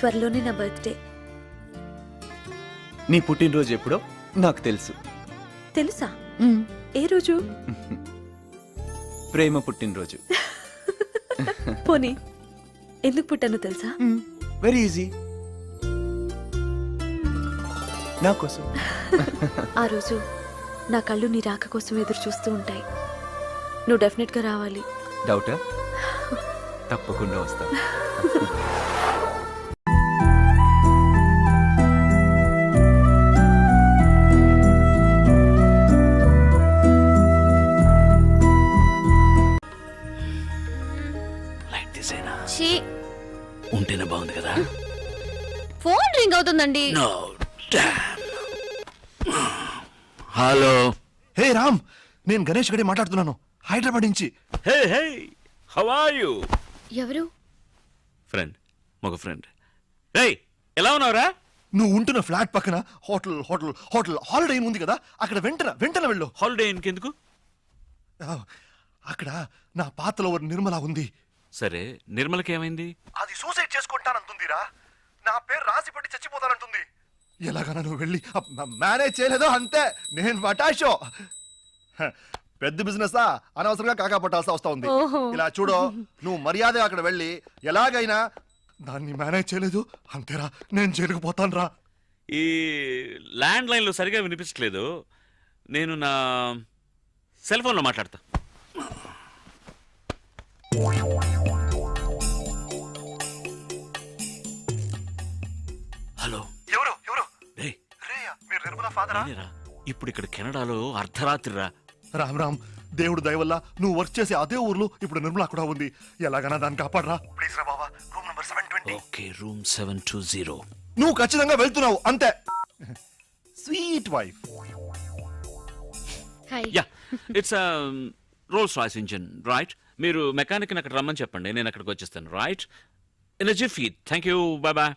త్వరలోనే నా బర్త్డే. నీ పుట్టినరోజు ఎప్పుడో నాకు తెలుసు. తెలుసా? ఏ రోజు? ప్రేమ పుట్టినరోజు. పోనీ ఎందుకు పుట్టానో తెలుసా? వెరీ ఈజీ, నా కోసం. ఆ రోజు నా కళ్ళు నీ రాక కోసం ఎదురు చూస్తూ ఉంటాయి. నువ్వు డెఫినెట్ గా రావాలి. డౌటా? తప్పకుండా వస్తా. ఉంటేనే బాగుంది కదా. ఫోన్ రింగ్ అవుతుందండి. హలో. హే రామ్, నేను గణేష్ గడి మాట్లాడుతున్నాను, హైదరాబాద్ నుంచి. హే హే, హౌ ఆర్ యు? ఎవరు? ఫ్రెండ్, మగ ఫ్రెండ్. హే, ఎలా ఉన్నావురా? నువ్వు ఉంటున్న ఫ్లాట్ పక్కన hotel hotel hotel holiday in ఉంది కదా, అక్కడ వెంటనే వెళ్ళు. హాలిడే ఇంకెందుకు? అక్కడ నా పాతలో నిర్మల ఉంది. సరే, నిర్మలకి ఏమైంది? అది సూసైడ్ చేసుకుంటానంటుందిరా. నా పేరు రాసి పెట్టి చచ్చిపోతానంటుంది. ఎలాగైనా నువ్వు వెళ్ళి మేనేజ్ చేయలేదో అంతే, నేను మటాషో. పెద్ద బిజినెస్ అనవసరంగా కాకా పట్టాల్సి వస్తా ఉంది. ఇలా చూడు, నువ్వు మర్యాద అక్కడ వెళ్ళి ఎలాగైనా దాన్ని మేనేజ్ చేయలేదు అంతేరా, నేను జరుగుపోతాను రా. ఈ ల్యాండ్ లైన్లో సరిగా వినిపించట్లేదు, నేను నా సెల్ ఫోన్లో మాట్లాడతా. హలో. ఎవరు ఎవరు? డేయ్, మీరు నిర్మల ఫాదరా? ఇప్పుడు ఇక్కడ కెనడాలో అర్ధరాత్రిరా. రామ్ రామ్, దేవుడు దయ వల్ల నువ్వు వర్క్ చేసే అదే ఊర్లో ఇప్పుడు నిర్మల కూడా ఉంది. ఎలాగైనా దాన్ని కాపాడరా ప్లీజ్ రా బాబా. Room number 720. Okay, room 720. నువ్వు ఖచ్చితంగా వెళ్తున్నావు అంతే. Sweet wife. Yeah, it's Rolls Royce engine, right? మీరు మెకానిక్ అక్కడ రమ్మని చెప్పండి, నేను అక్కడికి వచ్చేస్తాను. Right, in a jiffy. Thank you, bye bye.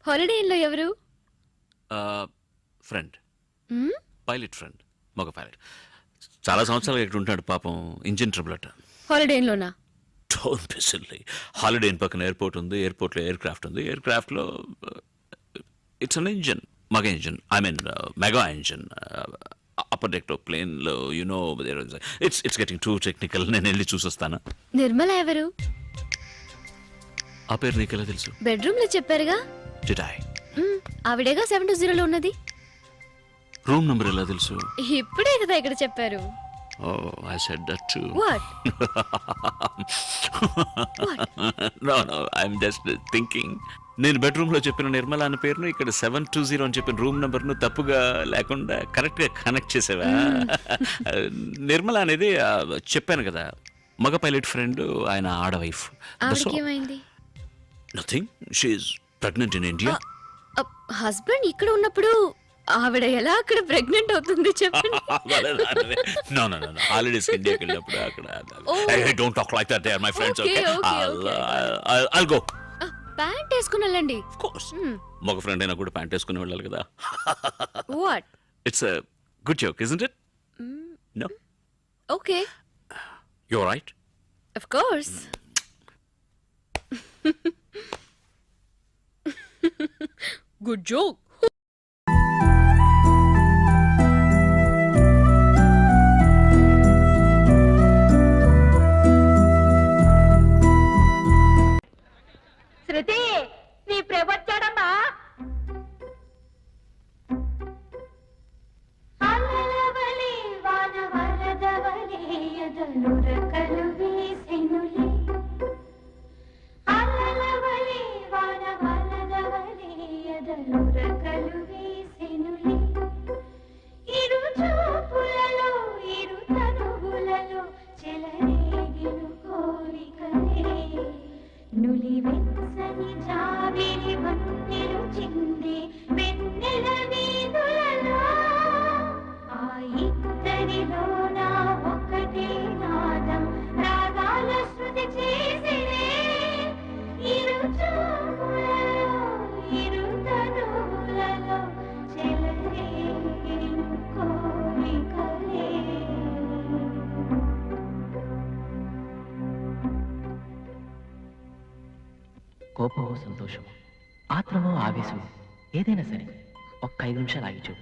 Holiday Inn లో ఎవరు? ఫ్రెండ్, పైలట్ ఫ్రెండ్, మగ పైలట్. చాలా సంవత్సరాలు ఇక్కడ ఉంటాడు పాపం, ఇంజిన్ ట్రబుల్ అట. హాలిడే ఇన్ లోనా? Don't be silly. Holiday Inn పక్కన ఎయిర్పోర్ట్ ఉంది, ఎయిర్పోర్ట్లో ఎయిర్ క్రాఫ్ట్ ఉంది, ఎయిర్ క్రాఫ్ట్లో ఇట్స్ అన్ ఇంజిన్, మగ engine, I mean mega engine. Upper deck ప్లేన్లో you know it's getting too technical. నేను వెళ్ళి చూసొస్తాను. నిర్మల ఎవరు? ఆ పేరు నీకెలా తెలుసు? బెడ్రూమ్ లో చెప్పారుగా. Did I? ఆవిడేగా 720 లో ఉన్నది. రూమ్ నంబర్ ఎలా తెలుసు? ఇప్పుడే కదా ఇక్కడ చెప్పారు. Oh, I said that too. What? No, I'm just thinking. నేను బెడ్రూమ్లో చెప్పిన నిర్మల అన్న పేరును ఇక్కడ 720 అని చెప్పిన రూమ్ నెంబర్ను తప్పుగా లేకుండా కరెక్ట్గా కనెక్ట్ చేసేవా? నిర్మల అనేది చెప్పాను కదా, మగ పైలట్ ఫ్రెండ్, ఆయన ఆడ wife. Nothing, she's pregnant in India. Husband ఇక్కడ ఉన్నప్పుడు ఆవిడ ఎలా అక్కడ ప్రెగ్నెంట్ అవుతుంది చెప్పండి. No. హాలిడేస్ ఇండియాకి వెళ్ళినప్పుడు అక్కడ. Hey, don't talk like that. They are my friends, okay? I'll go. Pant వేసుకుని వెళ్ళండి. Of course. మగ ఫ్రెండ్ అయినా కూడా ప్యాంట్ వేసుకుని వెళ్ళాలి కదా. What? It's a good joke, isn't it? No? Okay. You're right. Of course. Good joke. శృతి, నీ ప్రభొచ్చాడమ్మా. అలలవలి వాన వరదవలి ఎదలురకలు వీసెనులే. అలలవలి వాన వరదవలి ఎదలురకలు వీసెనులే. ఇరు చూపులలో ఇరు తనువులలో చెలరేగిను కోరికలే. నులివెచ్చని జాబిలి వన్నెలు చింది వెన్నెల వీధులలో. ఆ ఇద్దరిలోన ఒకటే నాదం రాగాల శృతి చేసినే. ఇరు చూపులలో ఇరు తనువులలో చెలరేగిను కోరికలే. కోపమో సంతోషమో ఆత్రమో ఆవేశమో ఏదైనా సరే ఒక్క 5 నిమిషాలు ఆగి చూడు.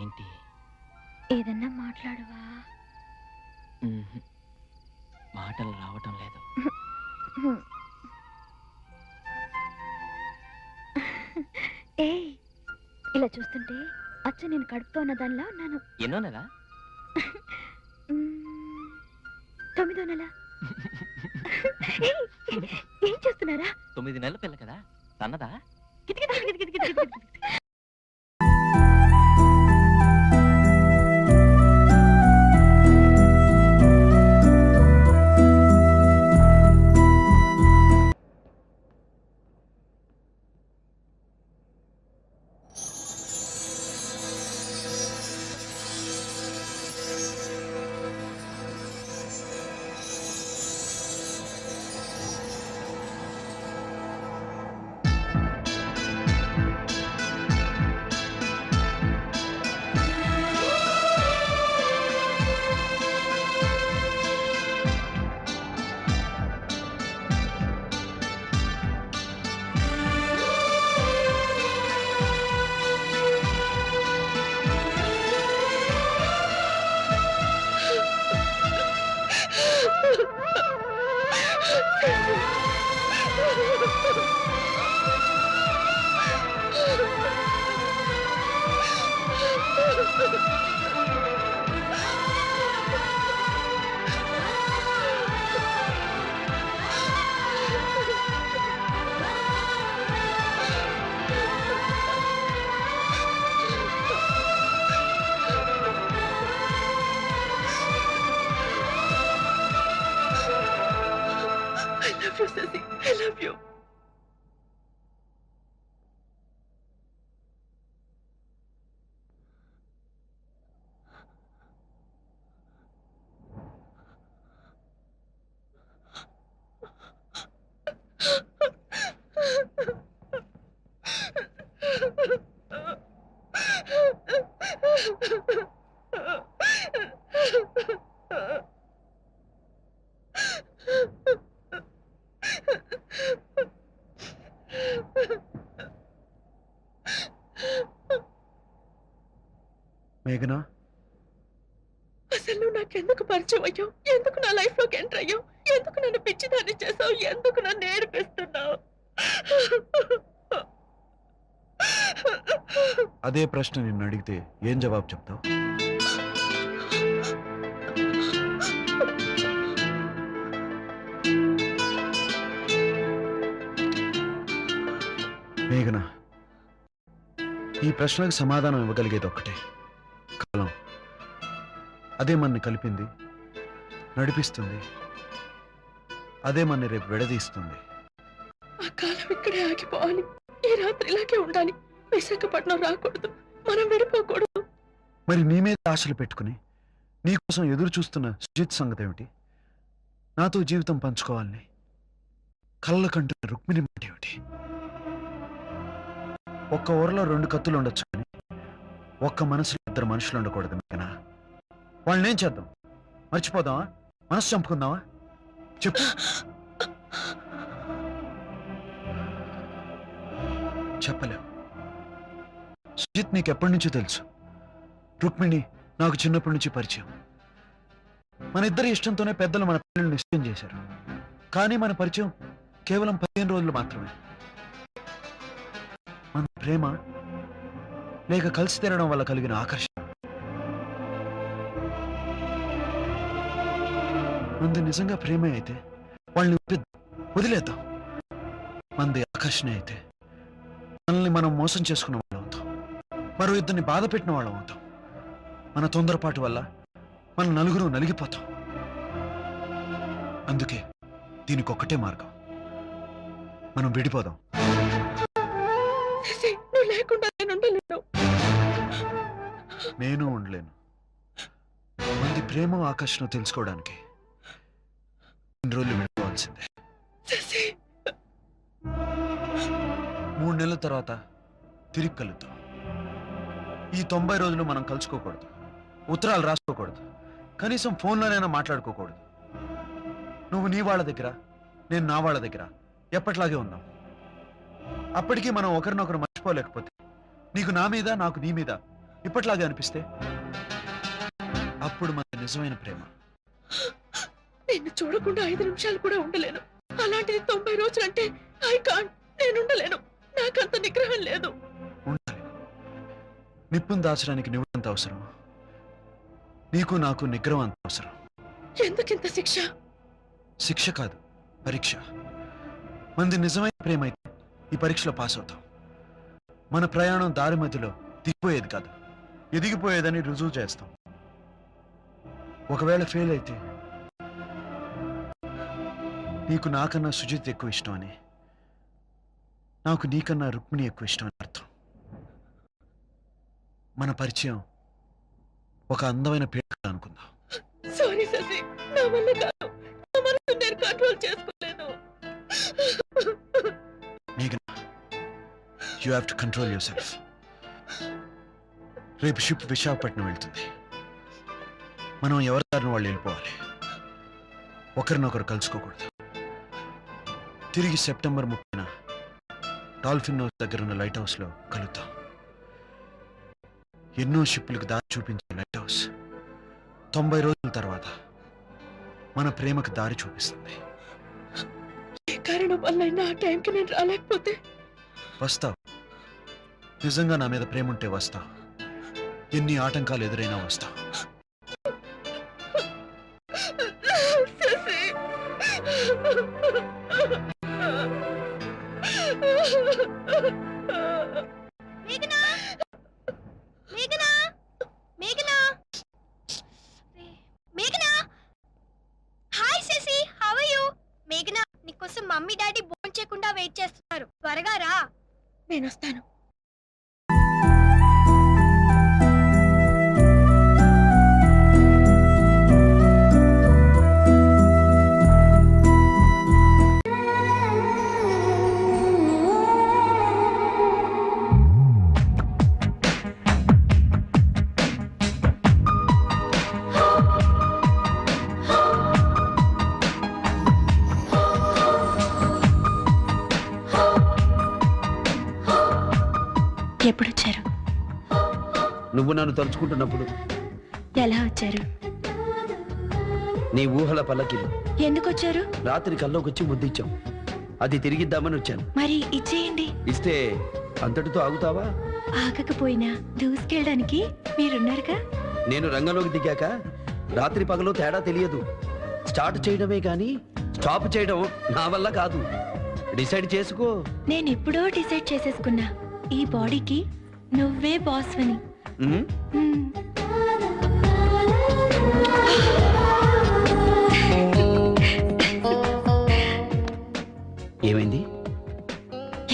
ఏంటి? ఏదన్నా మాట్లాడవా? మ్మ్హ్. మాటలు రావటం లేదు. ఏయ్, ఇలా చూస్తుంటే అచ్చ నేను కడుపుతో ఉన్న దానిలా ఉన్నాను. ఎన్నో నెల? 9వ నెల. ఏయ్, ఏం చేస్తున్నారా? 9 నెలల పిల్ల కదా, సన్నదా? I love you. మేఘనా, అసలు నువ్వు నాకెందుకు పరిచయం అయ్యావు? ఎందుకు నా లైఫ్ లోకి ఎంటర్ అయ్యావు? ఎందుకు నన్ను పిచ్చిదాన్ని చేసావు? ఎందుకు నన్ను ఏడిపిస్తున్నావు? అదే ప్రశ్న నిన్ను అడిగితే ఏం జవాబు చెప్తావు? మేఘనా, ఈ ప్రశ్నకు సమాధానం ఇవ్వగలిగేది ఒక్కటే, కాలం. అదే మనని కలిపింది, నడిపిస్తుంది. అదే మనని రేపు విడదీస్తుంది. ఆ కాలం ఇక్కడే ఆగిపోవాలి. ఈ రాత్రి ఇలాగే ఉండాలి. విశాఖపట్నం రాకూడదు. మనం విడిపోకూడదు. మరి నీ మీద ఆశలు పెట్టుకుని నీకోసం ఎదురు చూస్తున్న సుజిత్ సంగతి ఏమిటి? నాతో జీవితం పంచుకోవాలని కళ్ళ కంటున్న రుక్మిణి మాట ఏమిటి? ఒక్క ఊరలో 2 కత్తులు ఉండొచ్చు, కానీ ఒక్క మనసులో 2 మనుషులు ఉండకూడదు. మేఘనా, వాళ్ళని ఏం చేద్దాం? మర్చిపోదామా? మనసు చంపుకుందామా? చెప్పు. చెప్పలేవు. సుజిత్ నీకు ఎప్పటి నుంచో తెలుసు. రుక్మిణి నాకు చిన్నప్పటి నుంచి పరిచయం. మన ఇద్దరి ఇష్టంతోనే పెద్దలు మన పిల్లల్ని నిశ్చయం చేశారు. కానీ మన పరిచయం కేవలం 15 రోజులు మాత్రమే. మన ప్రేమ లేక కలిసి తినడం వల్ల కలిగిన ఆకర్షణ. మనది నిజంగా ప్రేమే అయితే వాళ్ళని వదిలేద్దాం. మనది ఆకర్షణ అయితే మనల్ని మనం మోసం చేసుకున్న వాళ్ళం అవుతాం, మరో ఇద్దరిని బాధ పెట్టిన వాళ్ళం అవుతాం. మన తొందరపాటు వల్ల మన నలుగురు నలిగిపోతాం. అందుకే దీనికి ఒక్కటే మార్గం, మనం విడిపోదాం. శశి, నువ్వు లేకుండా నేను ఉండలేను. నేను ఉండలేను. మంది ప్రేమ ఆకర్షణ తెలుసుకోవడానికి ఇన్ని రోజులు విడిపోవాల్సిందే. శశి, 3 నెలల తర్వాత తిరిగి కలుద్దాం. ఈ 90 రోజులు మనం కలుసుకోకూడదు, ఉత్తరాలు రాసుకోకూడదు, కనీసం ఫోన్లోనైనా మాట్లాడుకోకూడదు. నువ్వు నీ వాళ్ళ దగ్గర, నేను నా వాళ్ళ దగ్గర ఎప్పట్లాగే ఉందాం. అప్పటికీ మనం ఒకరినొకరు మర్చిపోలేకపోతే, నీకు నా మీద నాకు నీ మీద ఇప్పట్లాగే అనిపిస్తే, అప్పుడు మన నిజమైన ప్రేమ. నిన్ను చూడకుండా 5 నిమిషాలు కూడా ఉండలేను. అలాంటిది 90 రోజులంటే ఐ కాంట్. నేను ఉండలేను. నాకంత నిగ్రహం లేదు. ఉండాలి. నిప్పును దాచడానికి నివ్వంత అవసరం, నీకు నాకు నిగ్రహం అంత అవసరం. ఎందుకింత శిక్ష? శిక్ష కాదు, పరీక్ష. మంది నిజమైన ప్రేమ అయితే ఈ పరీక్షలో పాస్ అవుతాం. మన ప్రయాణం దారి మధ్యలో దిగిపోయేది కాదు, ఎదిగిపోయేదని రుజువు చేస్తాం. ఒకవేళ ఫెయిల్ అయితే నీకు నాకన్నా సుజిత్ ఎక్కువ ఇష్టం అని, నాకు నీకన్నా రుక్మిణి ఎక్కువ ఇష్టం అని అర్థం. మన పరిచయం ఒక అందమైన పేరు అనుకుందాం. సారీ శశి, నా వల్ల కాదు. నా మనసు నేను కంట్రోల్ చేసుకోలేను. మేఘనా, you have to control your self. రేపు షిప్ విశాఖపట్నం వెళ్తుంది. మనం ఎవరి దారిని వాళ్ళు వెళ్ళిపోవాలి, ఒకరినొకరు కలుసుకోకూడదు. తిరిగి సెప్టెంబర్ 30న డాల్ఫిన్ హౌస్ దగ్గర ఉన్న లైట్ హౌస్లో కలుద్దాం. ఎన్నో షిప్లకు దారి చూపించే లైట్ హౌస్ 90 రోజుల తర్వాత మన ప్రేమకు దారి చూపిస్తుంది. ఏ కారణం వల్ల ఆ టైంకి నేను రాలేకపోతే? వస్తావు. నిజంగా నా మీద ప్రేమ ఉంటే వస్తావు. ఎన్ని ఆటంకాలు ఎదురైనా వస్తావు. శశి, మేఘనా, మేఘనా, మేఘనా, మేఘనా. Hi Shashi, how are you? మేఘనా, నీకోసం మమ్మీ డాడీ భోజనం చేయకుండా వెయిట్ చేస్తున్నారు, త్వరగా రా. నేను వస్తాను. ఎప్పుడొచ్చారు? నువ్వు నన్ను తలుచుకుంటున్నప్పుడు. ఎలా వచ్చారు? నీ ఊహల పల్లకిలు. ఎందుకు వచ్చారు? రాత్రి కల్లోకొచ్చి ముద్దిచ్చాం, అది తిరిగిద్దామని వచ్చాను. మరి ఇచ్చేయండి. ఇస్తే అంతటితో ఆగుతావా? ఆగకపోయినా దూసుకెళ్ళడానికి మీరున్నారుగా. నేను రంగంలోకి దిగాక రాత్రి పగలు తేడా తెలియదు. స్టార్ట్ చేయడమే కానీ స్టాప్ చేయడం నా వల్ల కాదు. డిసైడ్ చేసుకో. నేను ఎప్పుడో డిసైడ్ చేసేసుకున్నా, ఈ బాడీకి నువ్వే బాస్ అని. ఉమ్, ఏమైంది?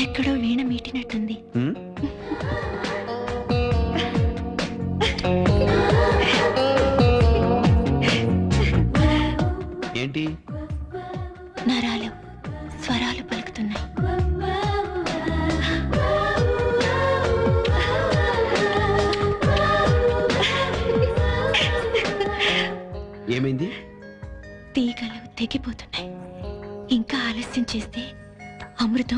ఎక్కడో వీణ మీటినట్టుంది. ఉమ్, ఏంటి? నరాలు స్వరాలు పలుకుతున్నాయి. ఏమైంది? తీగలు తెగిపోతున్నాయి. ఇంకా ఆలస్యం చేస్తే అమృతం